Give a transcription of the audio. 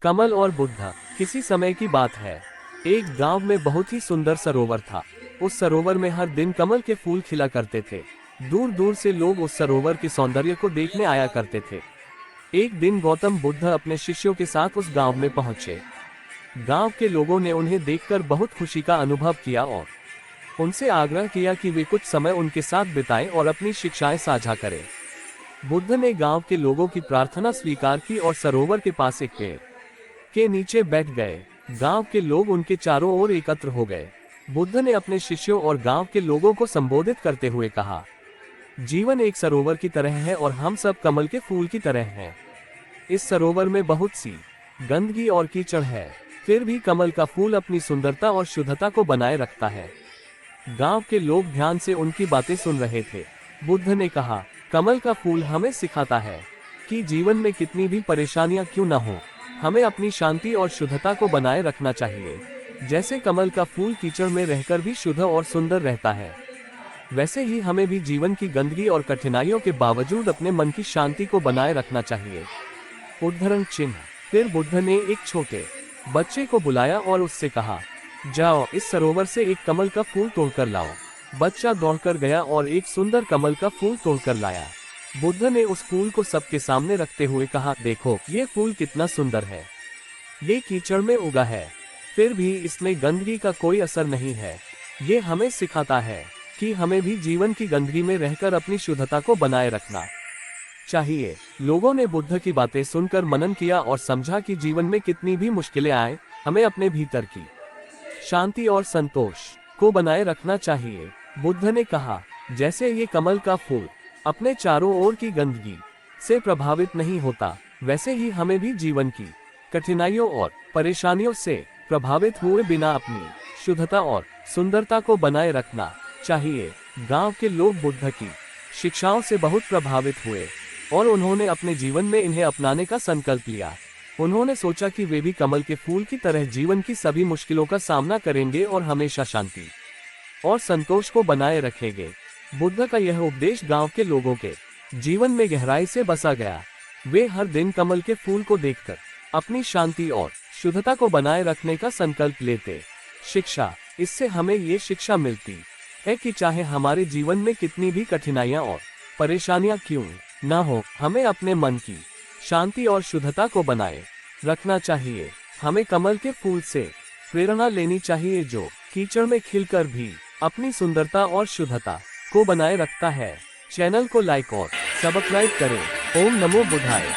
कमल और बुद्धा। किसी समय की बात है, एक गांव में बहुत ही सुंदर सरोवर था। उस सरोवर में हर दिन कमल के फूल खिला करते थे। दूर दूर से लोग उस सरोवर के सौंदर्य को देखने आया करते थे। एक दिन गौतम बुद्ध अपने शिष्यों के साथ उस गांव में पहुंचे। गांव के लोगों ने उन्हें देखकर बहुत खुशी का अनुभव किया और उनसे आग्रह किया कि वे कुछ समय उनके साथ बिताएं और अपनी शिक्षाएं साझा करें। बुद्ध ने गांव के लोगों की प्रार्थना स्वीकार की और सरोवर के पास एक पेड़ के नीचे बैठ गए। गांव के लोग उनके चारों ओर एकत्र हो गए। बुद्ध ने अपने शिष्यों और गांव के लोगों को संबोधित करते हुए कहा, जीवन एक सरोवर की तरह है और हम सब कमल के फूल की तरह हैं। इस सरोवर में बहुत सी गंदगी और कीचड़ है, फिर भी कमल का फूल अपनी सुंदरता और शुद्धता को बनाए रखता है। गांव के लोग ध्यान से उनकी बातें सुन रहे थे। बुद्ध ने कहा, कमल का फूल हमें सिखाता है कि जीवन में कितनी भी परेशानियां क्यों न हो, हमें अपनी शांति और शुद्धता को बनाए रखना चाहिए। जैसे कमल का फूल कीचड़ में रहकर भी शुद्ध और सुंदर रहता है, वैसे ही हमें भी जीवन की गंदगी और कठिनाइयों के बावजूद अपने मन की शांति को बनाए रखना चाहिए। उद्धरण चिन्ह। फिर बुद्ध ने एक छोटे बच्चे को बुलाया और उससे कहा, जाओ इस सरोवर से एक कमल का फूल तोड़कर लाओ। बच्चा दौड़कर गया और एक सुंदर कमल का फूल तोड़कर लाया। बुद्ध ने उस फूल को सबके सामने रखते हुए कहा, देखो ये फूल कितना सुंदर है। ये कीचड़ में उगा है, फिर भी इसमें गंदगी का कोई असर नहीं है। ये हमें सिखाता है कि हमें भी जीवन की गंदगी में रहकर अपनी शुद्धता को बनाए रखना चाहिए। लोगों ने बुद्ध की बातें सुनकर मनन किया और समझा कि जीवन में कितनी भी मुश्किलें आए, हमें अपने भीतर की शांति और संतोष को बनाए रखना चाहिए। बुद्ध ने कहा, जैसे ये कमल का फूल अपने चारों ओर की गंदगी से प्रभावित नहीं होता, वैसे ही हमें भी जीवन की कठिनाइयों और परेशानियों से प्रभावित हुए बिना अपनी शुद्धता और सुंदरता को बनाए रखना चाहिए। गांव के लोग बुद्ध की शिक्षाओं से बहुत प्रभावित हुए और उन्होंने अपने जीवन में इन्हें अपनाने का संकल्प लिया। उन्होंने सोचा कि वे भी कमल के फूल की तरह जीवन की सभी मुश्किलों का सामना करेंगे और हमेशा शांति और संतोष को बनाए रखेंगे। बुद्ध का यह उपदेश गांव के लोगों के जीवन में गहराई से बसा गया। वे हर दिन कमल के फूल को देखकर अपनी शांति और शुद्धता को बनाए रखने का संकल्प लेते। शिक्षा। इससे हमें ये शिक्षा मिलती है कि चाहे हमारे जीवन में कितनी भी कठिनाइयां और परेशानियां क्यों न हो, हमें अपने मन की शांति और शुद्धता को बनाए रखना चाहिए। हमें कमल के फूल से प्रेरणा लेनी चाहिए, जो कीचड़ में खिलकर भी अपनी सुंदरता और शुद्धता को बनाए रखता है। चैनल को लाइक और सब्सक्राइब करें। ओम नमो बुद्धाय।